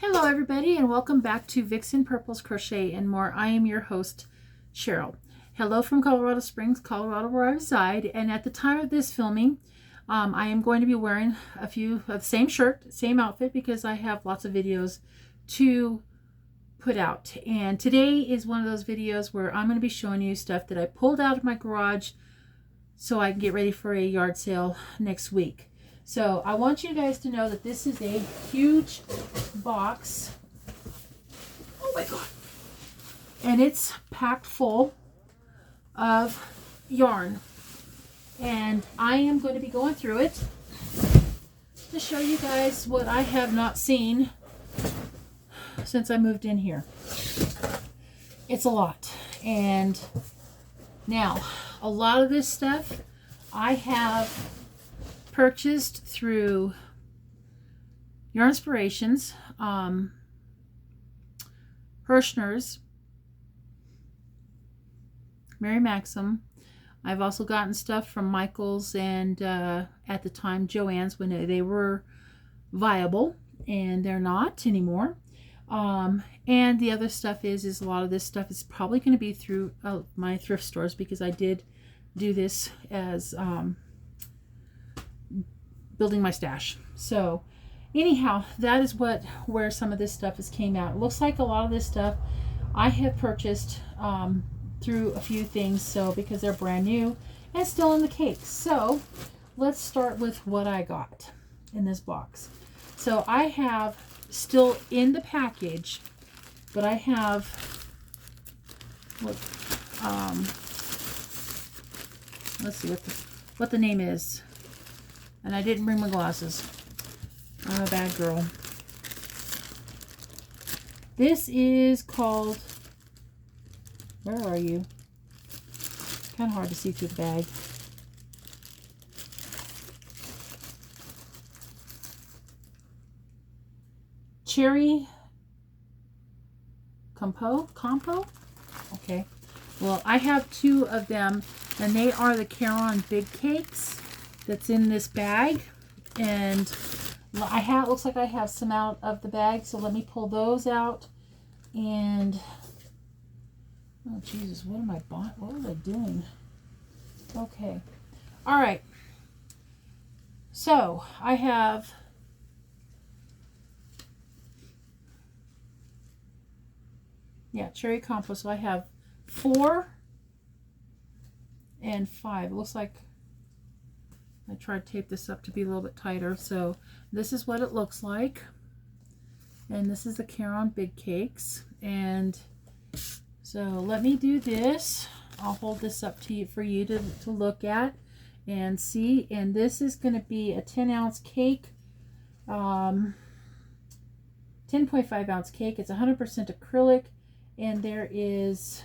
Hello everybody and welcome back to Vixen Purples Crochet and More. I am your host, Cheryl. Hello from Colorado Springs, Colorado, where I reside, and at the time of this filming, I am going to be wearing a few of the same shirt, same outfit, because I have lots of videos to put out. And today is one of those videos where I'm going to be showing you stuff that I pulled out of my garage so I can get ready for a yard sale next week. So I want you guys to know that this is a huge box. Oh my God. And it's packed full of yarn. And I am going to be going through it to show you guys what I have not seen since I moved in here. It's a lot. And now, a lot of this stuff I have purchased through Yarn Inspirations, Hirschner's, Mary Maxim. I've also gotten stuff from Michael's and at the time Joann's when they were viable, and they're not anymore. And the other stuff is a lot of this stuff is probably going to be through my thrift stores, because I did do this as building my stash. So anyhow, that is where some of this stuff came out. It looks like a lot of this stuff I have purchased through a few things, so because they're brand new and still in the cake. So let's start with what I got in this box. So I have still in the package, but I have let's see what the name is. And I didn't bring my glasses. I'm a bad girl. This is called, where are you? Kind of hard to see through the bag. Cherry Compo? Okay. Well, I have two of them, and they are the Caron Big Cakes that's in this bag. And looks like I have some out of the bag, so let me pull those out. And oh Jesus, what am I buying? What was I doing? Okay. All right. So I have Cherry Compost. So I have 4 and 5. It looks like I tried to tape this up to be a little bit tighter. So this is what it looks like. And this is the Caron Big Cakes. And so let me do this. I'll hold this up to you for you to look at and see. And this is going to be a 10-ounce cake. 10.5 ounce cake. It's 100% acrylic. And there is,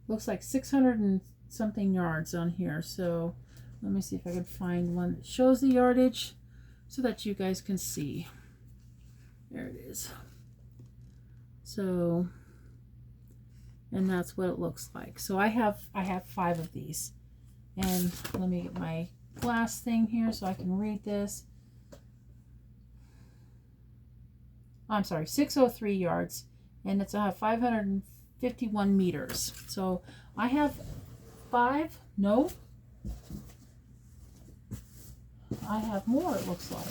looks like 600 and something yards on here. So let me see if I can find one that shows the yardage so that you guys can see. There it is. So, and that's what it looks like. So I have 5 of these. And let me get my glass thing here so I can read this. I'm sorry, 603 yards, and it's 551 meters. So I have 5. No, I have more, it looks like.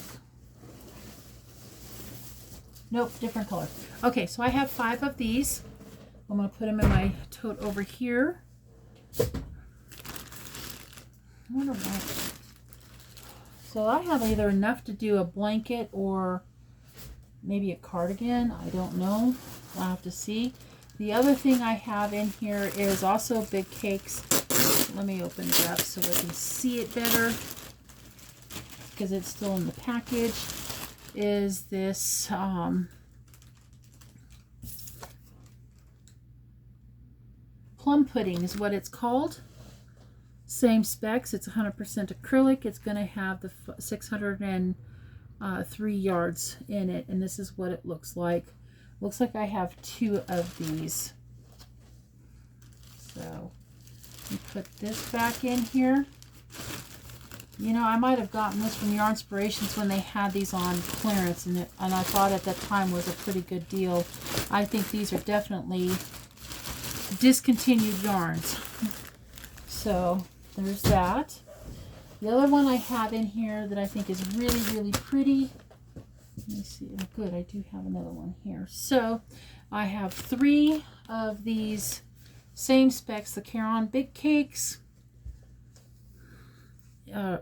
Nope, different color. Okay, so I have 5 of these. I'm going to put them in my tote over here. I wonder why. So I have either enough to do a blanket or maybe a cardigan. I don't know. I'll have to see. The other thing I have in here is also Big Cakes. Let me open it up so we can see it better, because it's still in the package. Is this plum pudding is what it's called. Same specs. It's 100% acrylic. It's going to have the 603 yards in it, and this is what it looks like. Looks like I have 2 of these. So you put this back in here. You know, I might have gotten this from Yarn Inspirations when they had these on clearance, and I thought at that time was a pretty good deal. I think these are definitely discontinued yarns. So there's that. The other one I have in here that I think is really, really pretty. Let me see. Oh, good. I do have another one here. So I have 3 of these same specs, the Caron Big Cakes.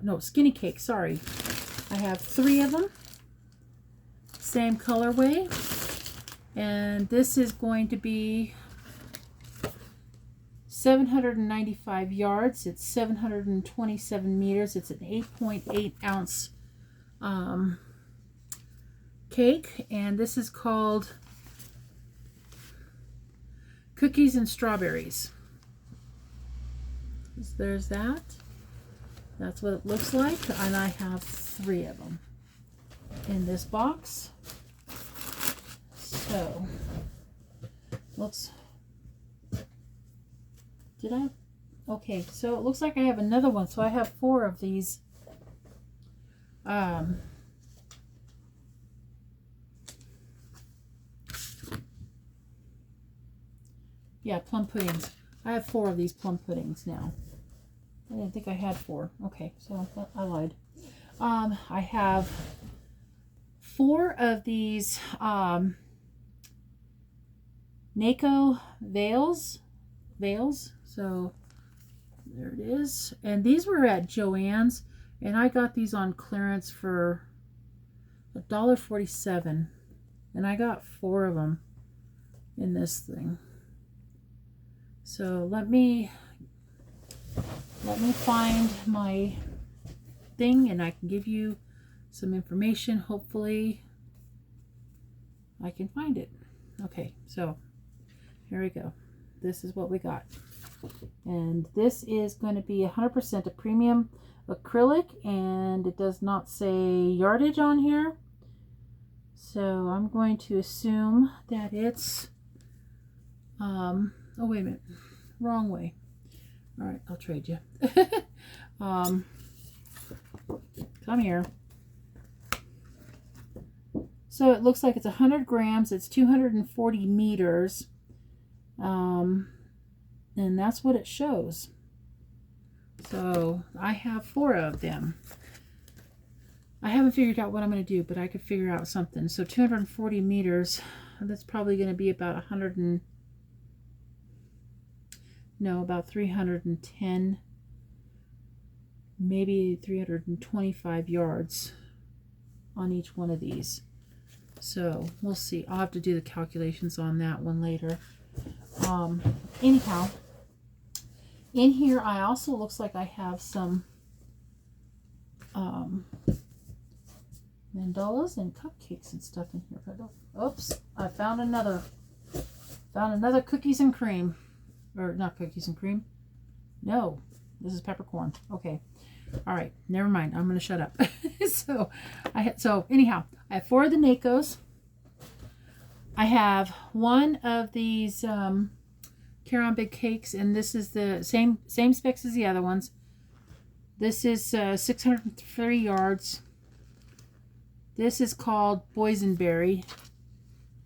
No, Skinny Cakes, sorry. I have 3 of them. Same colorway. And this is going to be 795 yards. It's 727 meters. It's an 8.8 ounce cake. And this is called Cookies and Strawberries. So there's that. That's what it looks like. And I have 3 of them in this box. So, looks... Did I? Okay, so it looks like I have another one. So I have 4 of these. Yeah, plum puddings. I have 4 of these plum puddings now. I didn't think I had 4. Okay, so I lied. I have 4 of these Nako veils. So there it is. And these were at Joann's, and I got these on clearance for $1.47, and I got 4 of them in this thing. So let me find my thing, and I can give you some information. Hopefully I can find it. Okay, so here we go. This is what we got. And this is going to be 100% a premium acrylic, and it does not say yardage on here. So I'm going to assume that it's, oh wait a minute, wrong way. All right, I'll trade you. Come here. So it looks like it's 100 grams. It's 240 meters. And that's what it shows. So I have 4 of them. I haven't figured out what I'm going to do, but I could figure out something. So 240 meters, that's probably going to be about about 310, maybe 325 yards on each one of these. So we'll see. I'll have to do the calculations on that one later. Anyhow, in here I also looks like I have some mandalas and cupcakes and stuff in here. But oops, I found another cookies and cream. Or not cookies and cream. No, this is peppercorn. Okay. All right. Never mind. I'm going to shut up. So anyhow, I have 4 of the Nakos. I have 1 of these Caron Big Cakes, and this is the same specs as the other ones. This is 603 yards. This is called Boysenberry.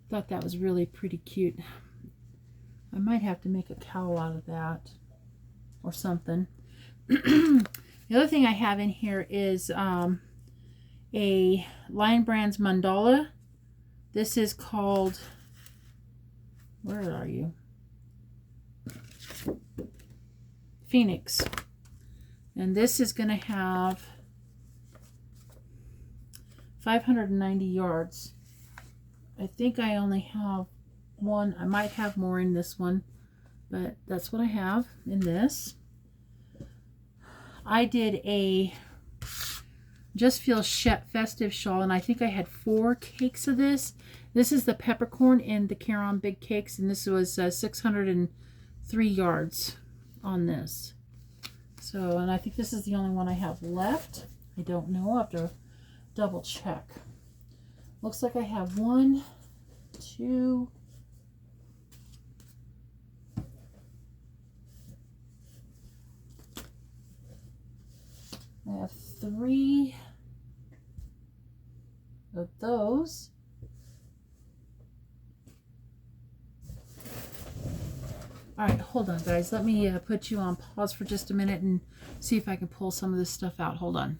Thought that was really pretty cute. I might have to make a cowl out of that or something. The other thing I have in here is a Lion Brands mandala. This is called, where are you? Phoenix. And this is going to have 590 yards. I think I only have 1. I might have more in this one, but that's what I have in this. I did a Just Feel Festive shawl, and I think I had 4 cakes of this. This is the peppercorn in the Caron Big Cakes, and this was 603 yards on this. So, and I think this is the only one I have left. I don't know. I'll have to double check. Looks like I have 1, 2, I have 3 of those. All right, hold on, guys. Let me put you on pause for just a minute and see if I can pull some of this stuff out. Hold on.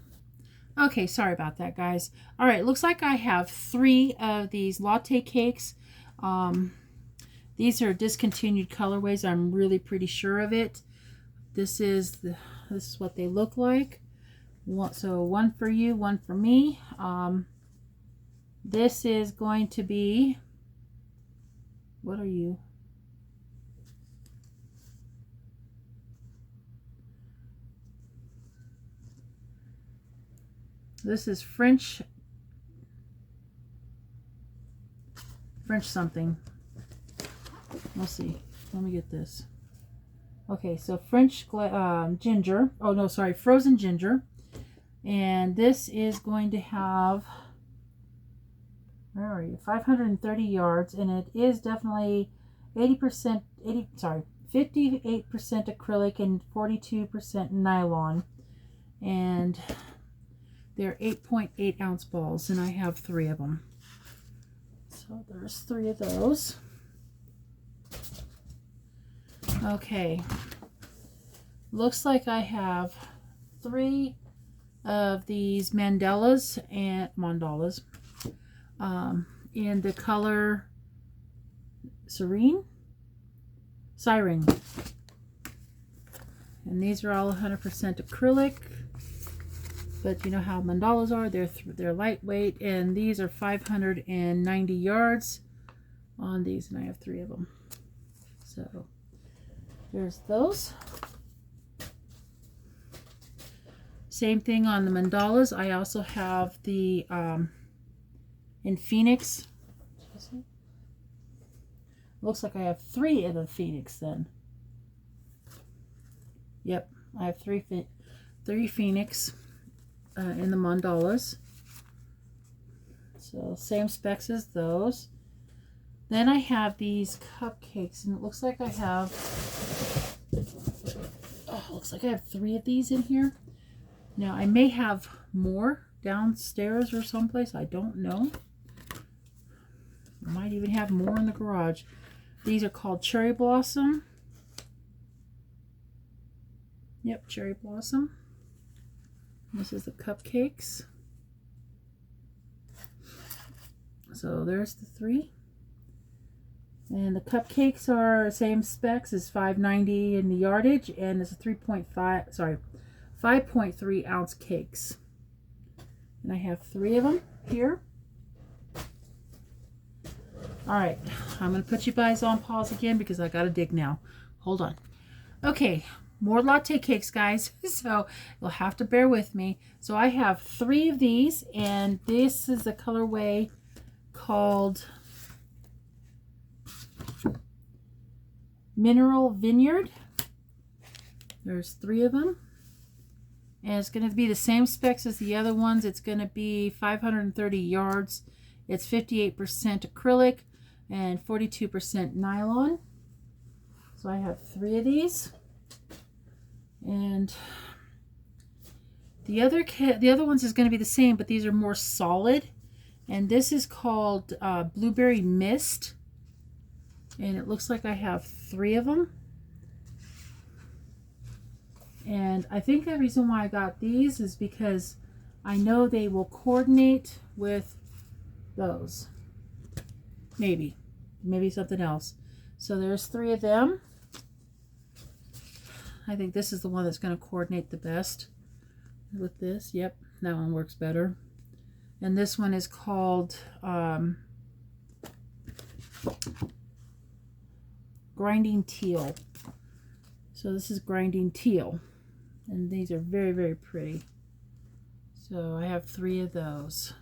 Okay, sorry about that, guys. All right, looks like I have 3 of these latte cakes. These are discontinued colorways. I'm really pretty sure of it. This is what they look like. So one for you, one for me. This is going to be, what are you? This is French something. Let's see. Let me get this. Okay, so French ginger. Oh, no, sorry. Frozen ginger. And this is going to have, where are you? 530 yards. And it is definitely 58% acrylic and 42% nylon. And they're 8.8 ounce balls, and I have 3 of them. So there's 3 of those. Okay. Looks like I have 3 of these mandalas in the color Siren. And these are all 100% acrylic. But you know how mandalas are, they're lightweight, and these are 590 yards on these, and I have 3 of them. So there's those. Same thing on the mandalas. I also have the in Phoenix. Looks like I have 3 of the Phoenix then. Yep, I have 3 Phoenix. In the mandalas. So same specs as those. Then I have these cupcakes, and it looks like I have, looks like I have 3 of these in here. Now I may have more downstairs or someplace, I don't know. I might even have more in the garage. These are called Cherry Blossom. Yep, Cherry Blossom. This is the cupcakes. So there's the 3. And the cupcakes are same specs as 590 in the yardage, and it's a 5.3 ounce cakes. And I have 3 of them here. All right, I'm going to put you guys on pause again because I got to dig now. Hold on. Okay. More latte cakes, guys, so you'll have to bear with me. So I have 3 of these, and this is a colorway called Mineral Vineyard. There's 3 of them, and it's going to be the same specs as the other ones. It's going to be 530 yards. It's 58% acrylic and 42% nylon. So I have 3 of these. And the other ones is going to be the same, but these are more solid. And this is called Blueberry Mist. And it looks like I have 3 of them. And I think the reason why I got these is because I know they will coordinate with those. Maybe something else. So there's 3 of them. I think this is the one that's going to coordinate the best with this. Yep, that one works better. And this one is called Grinding Teal. So this is Grinding Teal. And these are very, very pretty. So I have 3 of those.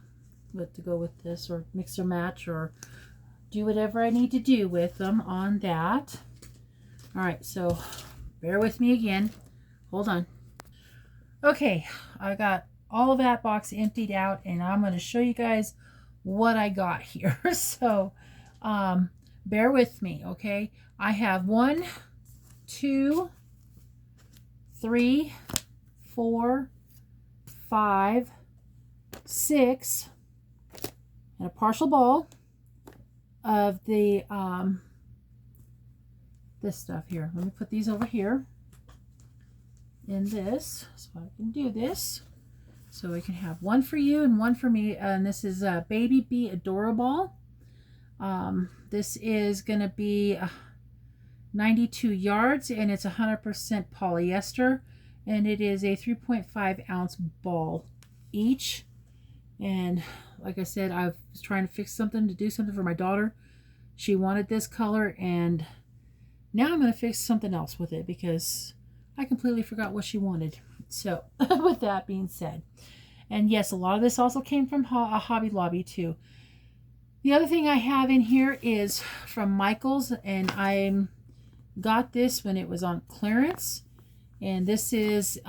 What to go with this, or mix or match, or do whatever I need to do with them on that. All right, so bear with me again. Hold on. Okay, I got all of that box emptied out, and I'm going to show you guys what I got here. So bear with me, okay? I have 1, 2, 3, 4, 5, 6, and a partial ball of the this stuff here. Let me put these over here in this so I can do this. So we can have one for you and one for me. And this is a Baby Bee Adorable. This is going to be 92 yards and it's 100% polyester. And it is a 3.5 ounce ball each. And like I said, I was trying to fix something to do something for my daughter. She wanted this color, and now I'm going to fix something else with it because I completely forgot what she wanted. So with that being said, and yes, a lot of this also came from a Hobby Lobby too. The other thing I have in here is from Michael's, and I got this when it was on clearance. And this is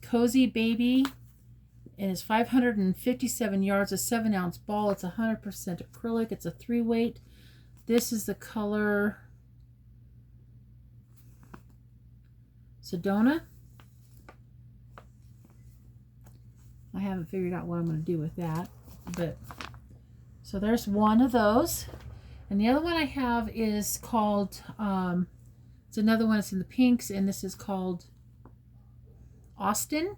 Cozy Baby, and it's 557 yards, a 7 ounce ball. It's 100% acrylic. It's a 3-weight. This is the color Sedona. I haven't figured out what I'm going to do with that, but so there's one of those. And the other one I have is called it's another one. It's in the pinks, and this is called Austin.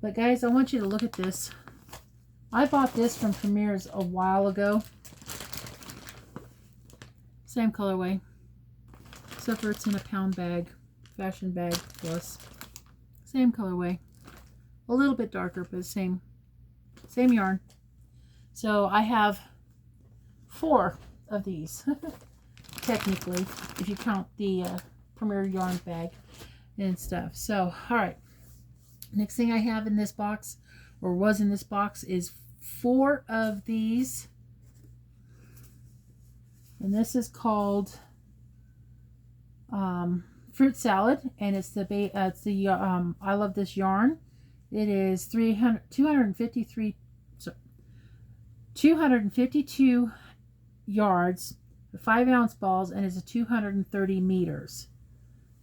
But guys, I want you to look at this. I bought this from Premier's a while ago. Same colorway, except for it's in a pound bag, fashion bag plus. Same colorway, a little bit darker, but same yarn. So I have 4 of these, technically, if you count the Premier yarn bag and stuff. So, all right. Next thing I have in this box, or was in this box, is 4 of these. And this is called fruit salad, and it's the I love this yarn. It is 252 yards, 5 ounce balls, and it's a 230 meters.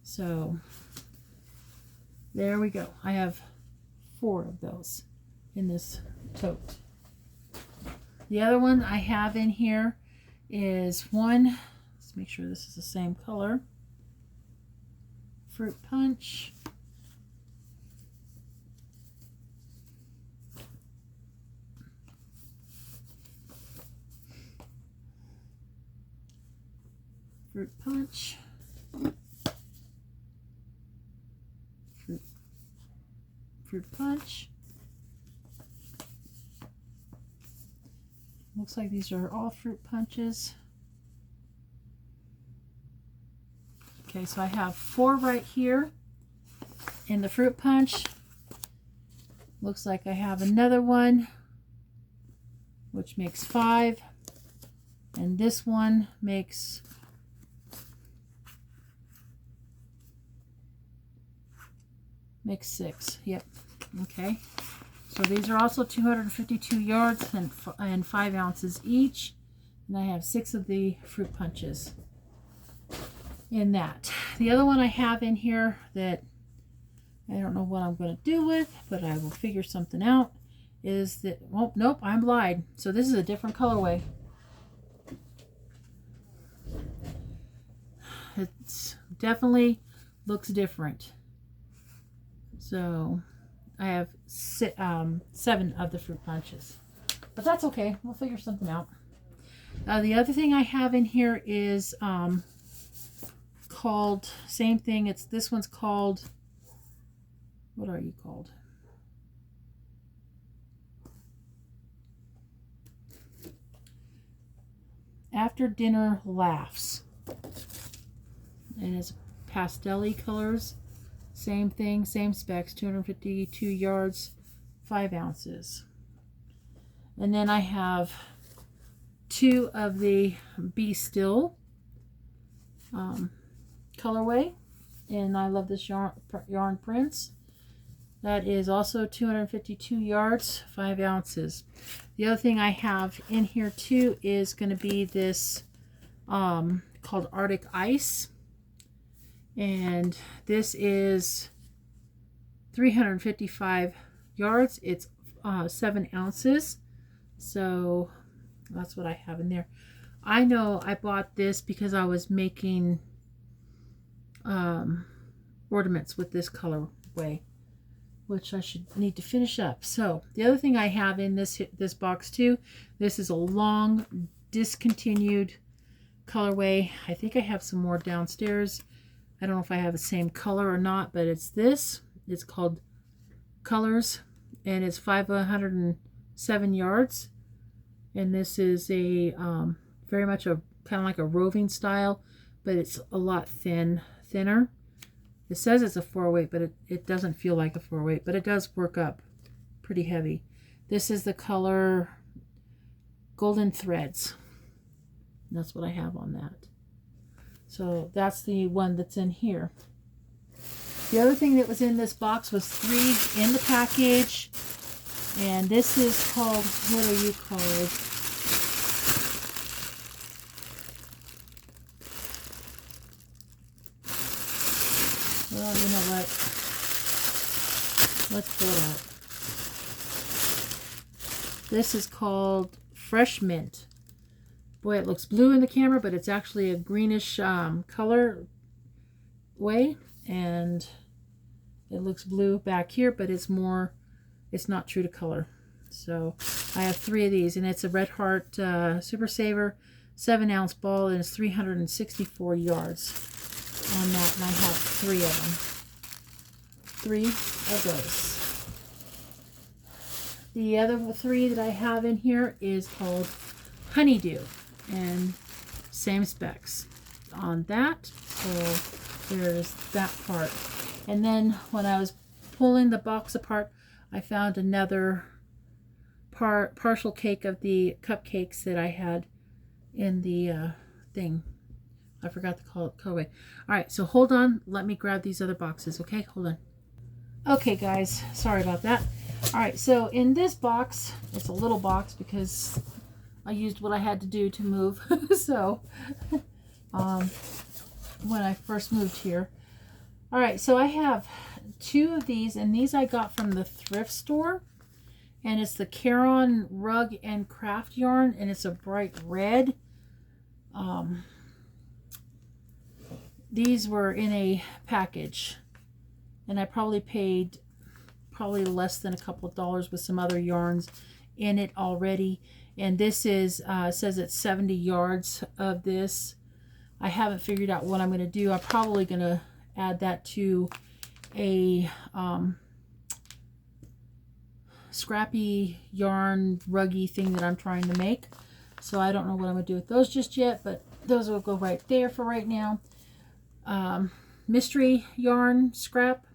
So there we go. I have 4 of those in this tote. The other one I have in here is one, let's make sure this is the same color, Fruit Punch. Fruit Punch. Fruit Punch. Looks like these are all fruit punches. Okay, so I have 4 right here in the fruit punch. Looks like I have another one, which makes 5. And this one makes Makes 6. Yep. Okay. So these are also 252 yards and 5 ounces each. And I have 6 of the fruit punches in that. The other one I have in here that I don't know what I'm going to do with, but I will figure something out, is that, oh, nope, I'm blind. So this is a different colorway. It's definitely looks different. So I have 7 of the fruit punches, but that's okay. We'll figure something out. The other thing I have in here is called, same thing. This one's called, what are you called? After Dinner Laughs. And it's pastel-y colors. Same thing, same specs, 252 yards, 5 ounces. And then I have 2 of the Be Still colorway. And I love this yarn prints. That is also 252 yards, 5 ounces. The other thing I have in here too is going to be this called Arctic Ice. And this is 355 yards. It's 7 ounces. So that's what I have in there. I know I bought this because I was making ornaments with this colorway, which I should need to finish up. So the other thing I have in this box too, this is a long discontinued colorway. I think I have some more downstairs. I don't know if I have the same color or not, but it's this. It's called Colors, and it's 507 yards. And this is a very much a kind of like a roving style, but it's a lot thinner. It says it's a 4-weight, but it doesn't feel like a 4-weight, but it does work up pretty heavy. This is the color Golden Threads. That's what I have on that. So that's the one that's in here. The other thing that was in this box was 3 in the package. And this is called, what are you called? Well, you know what? Let's pull it out. This is called Fresh Mint. Boy, it looks blue in the camera, but it's actually a greenish color way, and it looks blue back here, but it's not true to color. So I have 3 of these, and it's a Red Heart Super Saver 7-ounce ball, and it's 364 yards on that, and I have 3 of them. 3 of those. The other 3 that I have in here is called Honeydew, and same specs on that. So there's that part. And then when I was pulling the box apart, I found another partial cake of the cupcakes that I had in the thing. I forgot to call it colorway. All right, so hold on. Let me grab these other boxes, okay? Hold on. Okay, guys, sorry about that. All right, so in this box, it's a little box because I used what I had to do to move. So when I first moved here. All right, so I have 2 of these, and these I got from the thrift store, and it's the Caron Rug and Craft yarn, and it's a bright red. These were in a package, and I probably paid less than a couple of dollars with some other yarns in it already. And this is says it's 70 yards of this. I haven't figured out what I'm going to do. I'm probably going to add that to a scrappy yarn ruggy thing that I'm trying to make. So I don't know what I'm going to do with those just yet, but those will go right there for right now. Mystery yarn scrap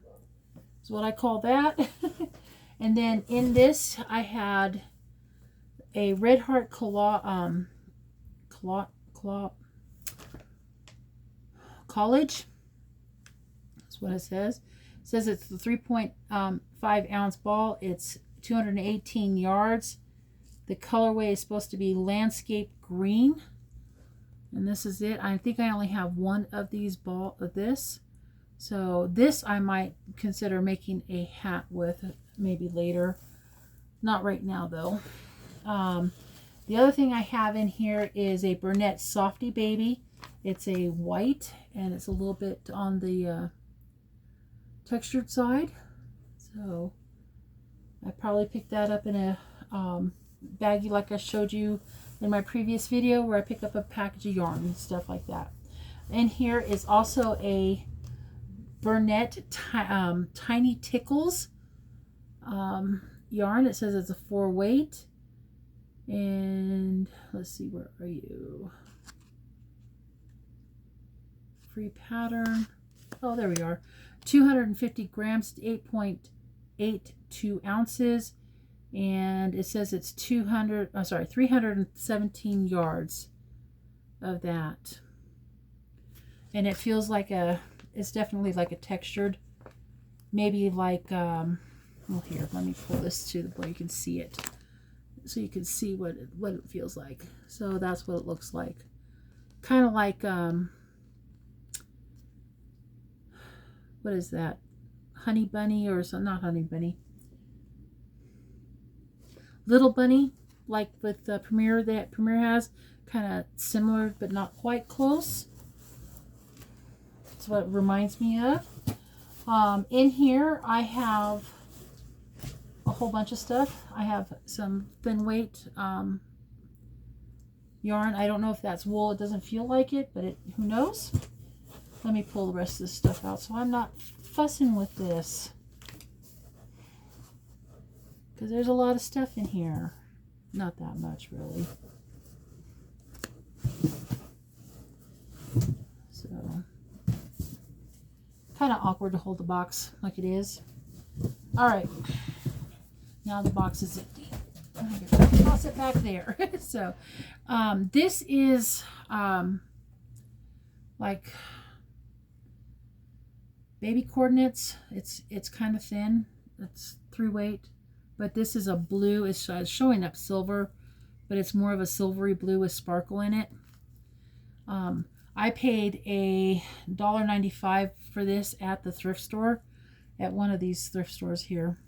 is what I call that. And then in this I had a Red Heart College. That's what it says. It says it's the 3.5 ounce ball. It's 218 yards. The colorway is supposed to be landscape green. And this is it. I think I only have 1 of these this. So this I might consider making a hat with maybe later. Not right now though. The other thing I have in here is a Burnett Softy Baby. It's a white, and it's a little bit on the textured side. So I probably picked that up in a baggie like I showed you in my previous video, where I pick up a package of yarn and stuff like that. And here is also a Burnett Tiny Tickles yarn. It says it's a 4-weight. And let's see, where are you? Free pattern. Oh, there we are. 250 grams, 8.82 ounces. And it says it's 317 yards of that. And it feels like it's definitely like a textured, maybe like, well, here, let me pull this to where you can see it. So you can see what it feels like. So that's what it looks like. Kind of like, what is that? honey bunny or so, not honey bunny. Little bunny, like with the Premier that Premier has, kind of similar but not quite close. That's what it reminds me of. In here I have a whole bunch of stuff. I have some thin weight yarn. I don't know if that's wool. It doesn't feel like it, but who knows? Let me pull the rest of this stuff out so I'm not fussing with this. Because there's a lot of stuff in here. Not that much, really. So, kind of awkward to hold the box like it is. All right. Now the box is empty. I'm going to toss it back there. So, this is like baby coordinates. It's kind of thin. It's 3-weight. But this is a blue. It's showing up silver, but it's more of a silvery blue with sparkle in it. I paid $1.95 for this at the thrift store, at one of these thrift stores here.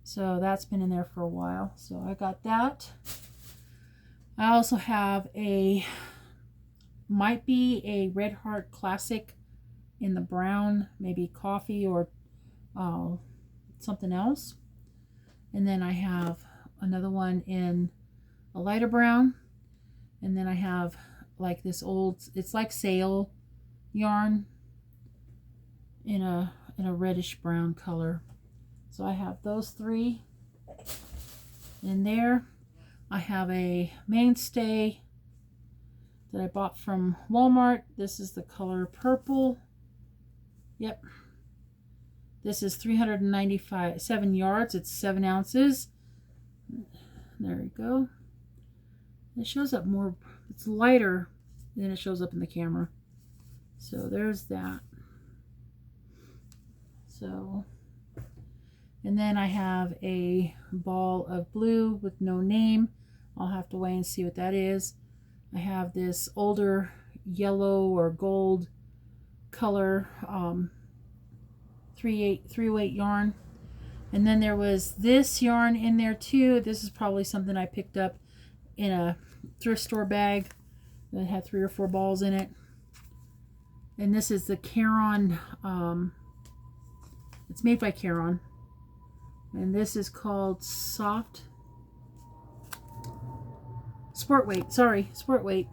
So that's been in there for a while. So I got that. I also have might be a Red Heart Classic in the brown, maybe coffee or something else. And then I have another one in a lighter brown. And then I have like this old, it's like sail yarn in a reddish brown color. So I have those 3 in there. I have a mainstay that I bought from Walmart. This is the color purple. Yep. This is 397 yards. It's 7 ounces. There we go. It shows up more, it's lighter than it shows up in the camera. So there's that. So, and then I have a ball of blue with no name. I'll have to weigh and see what that is. I have this older yellow or gold color 3-weight yarn. And then there was this yarn in there too. This is probably something I picked up in a thrift store bag that had 3 or 4 balls in it. And this is the Caron, it's made by Caron. And this is called Soft Sport Weight. Sorry, Sport Weight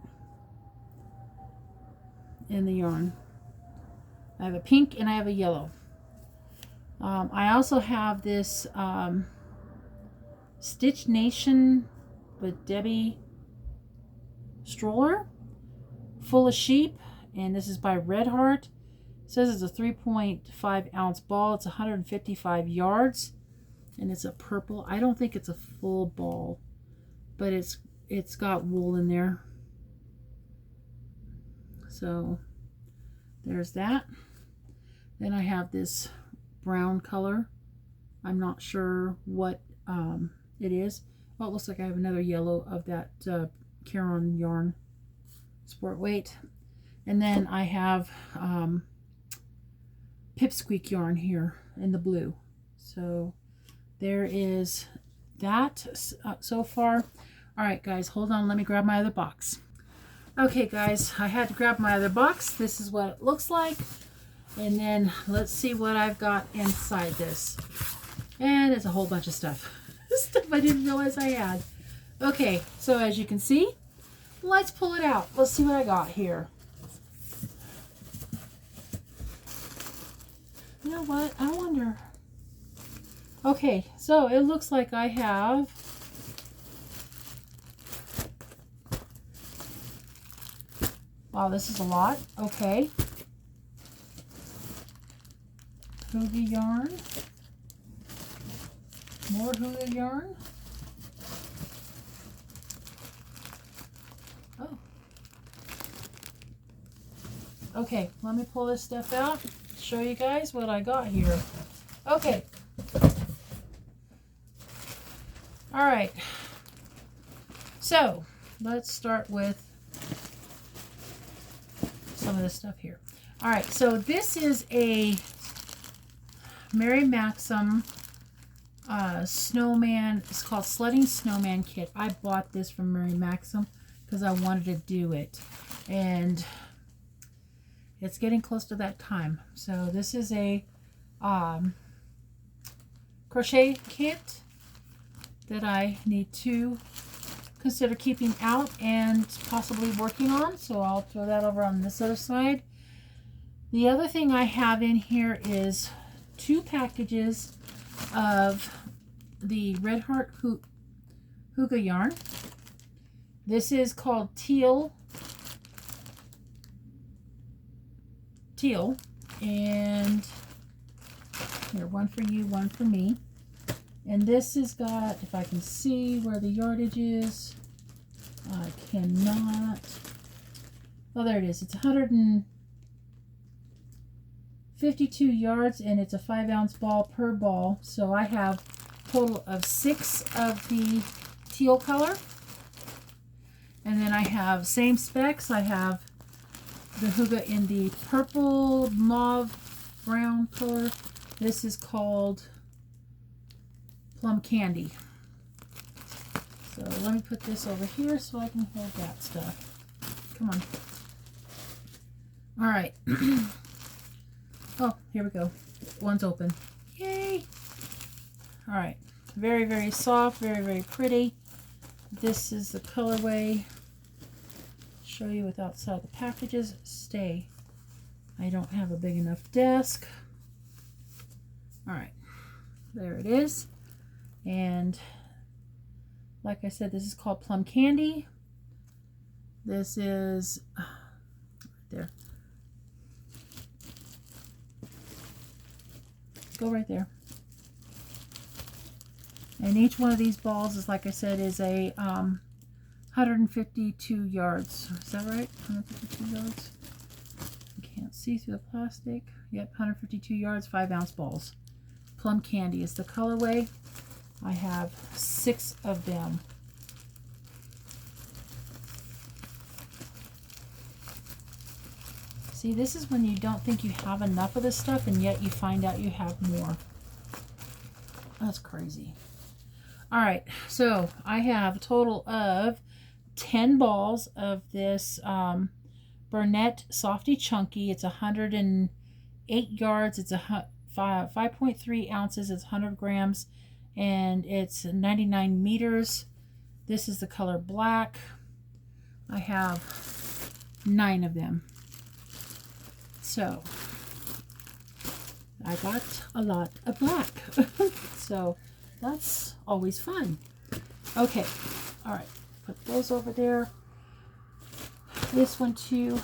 in the yarn. I have a pink and I have a yellow. I also have this Stitch Nation with Debbie stroller full of sheep, and this is by Red Heart. It says it's a 3.5 ounce ball. It's 155 yards, and it's a purple. I don't think it's a full ball, but it's got wool in there. So there's that. Then I have this brown color. I'm not sure what it is. Well, it looks like I have another yellow of that Caron yarn, Sport Weight. And then I have Pipsqueak yarn here in the blue. So there is that so far. All right, guys, hold on. Let me grab my other box. Okay, guys, I had to grab my other box. This is what it looks like. And then let's see what I've got inside this. And it's a whole bunch of stuff. Stuff I didn't realize I had. Okay, so as you can see, let's pull it out. Let's see what I got here. You know what? I wonder. Okay, so it looks like I have wow, this is a lot. Okay. Hooga yarn. More hooga yarn. Oh. Okay, let me pull this stuff out. Show you guys what I got here. Okay. All right. So, let's start with some of this stuff here. All right, so this is a Mary Maxim snowman. It's called Sledding Snowman Kit. I bought this from Mary Maxim because I wanted to do it, and it's getting close to that time. So this is a crochet kit that I need to consider keeping out and possibly working on. So I'll throw that over on this other side. The other thing I have in here is 2 packages of the Red Heart Hygge yarn. This is called Teal, and here, one for you, one for me. And this has got, if I can see where the yardage is, I cannot. Oh, there it is. It's 152 yards, and it's a 5-ounce ball per ball. So I have a total of 6 of the teal color. And then I have same specs. I have the Hygge in the purple, mauve, brown color. This is called Plum Candy. So let me put this over here so I can hold that stuff. Come on. All right. Oh, here we go. One's open. Yay! All right. Very, very soft. Very, very pretty. This is the colorway. Show you what's outside the packages. Stay. I don't have a big enough desk. All right. There it is. And like I said, this is called Plum Candy. This is right there. Go right there. And each one of these balls is, like I said, is a 152 yards. Is that right? 152 yards. You can't see through the plastic. Yep, 152 yards, 5-ounce balls. Plum Candy is the colorway. I have 6 of them. See, this is when you don't think you have enough of this stuff, and yet you find out you have more. That's crazy. All right, so I have a total of 10 balls of this Burnett Softy Chunky. It's 108 yards. It's a 5.3 ounces. It's 100 grams, and it's 99 meters. This is the color black. I have 9 of them. So I got a lot of black. So that's always fun. Okay, all right, put those over there. This one too,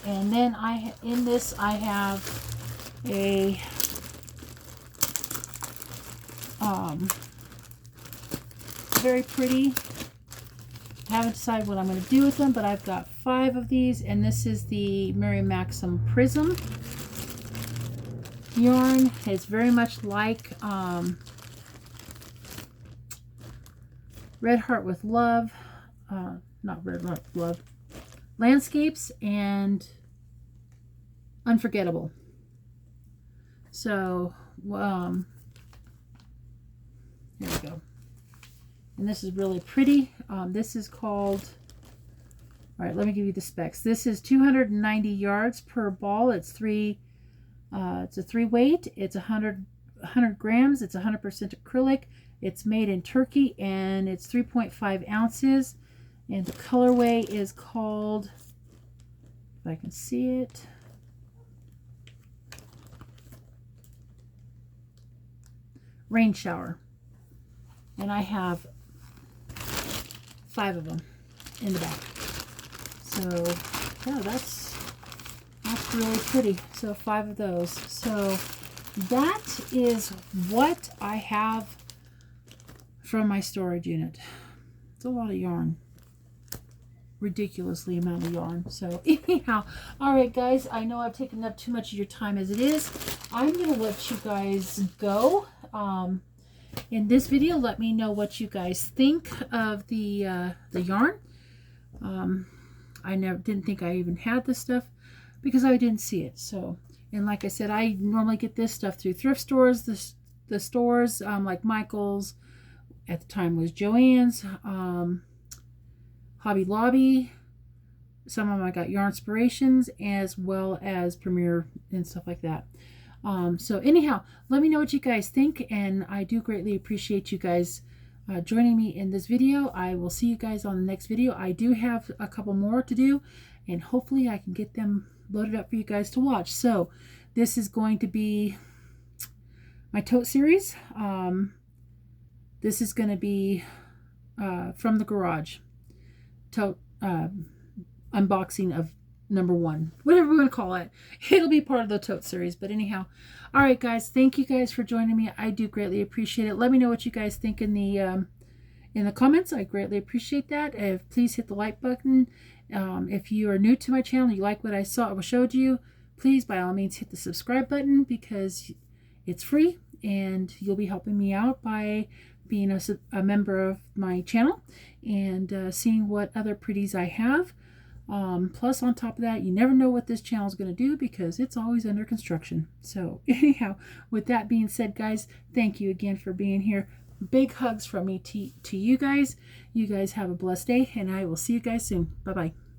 and then in this I have a very pretty. I haven't decided what I'm going to do with them, but I've got 5 of these, and this is the Mary Maxim Prism yarn. It's very much like Red Heart with Love, not Red Heart with Love, Landscapes, and Unforgettable. So here we go. And this is really pretty. This is called, all right, let me give you the specs. This is 290 yards per ball. It's it's a 3 weight. It's 100 grams. It's 100% acrylic. It's made in Turkey, and it's 3.5 ounces. And the colorway is called, if I can see it, Rain Shower. And I have 5 of them in the back. So yeah, that's really pretty. So 5 of those. So that is what I have from my storage unit. It's a lot of yarn. Ridiculously amount of yarn. So anyhow, all right guys, I know I've taken up too much of your time as it is. I'm gonna let you guys go. In this video, let me know what you guys think of the yarn. I didn't think I even had this stuff because I didn't see it. So And like I said, I normally get this stuff through thrift stores, the stores like Michael's, at the time was Joann's, Hobby Lobby. Some of them I got Yarn Inspirations, as well as Premier and stuff like that. So anyhow, let me know what you guys think, and I do greatly appreciate you guys joining me in this video. I will see you guys on the next video. I do have a couple more to do, and hopefully I can get them loaded up for you guys to watch. So this is going to be my tote series. This is going to be from the garage tote unboxing of number 1, whatever we want to call it. It'll be part of the tote series. But anyhow, all right, guys, thank you guys for joining me. I do greatly appreciate it. Let me know what you guys think in the comments. I greatly appreciate that. Please hit the like button. If you are new to my channel, you like what I showed you, please by all means hit the subscribe button, because it's free and you'll be helping me out by being a member of my channel and seeing what other pretties I have. Plus, on top of that, you never know what this channel is going to do, because it's always under construction. So anyhow, with that being said, guys, thank you again for being here. Big hugs from me to you guys. You guys have a blessed day, and I will see you guys soon. Bye-bye.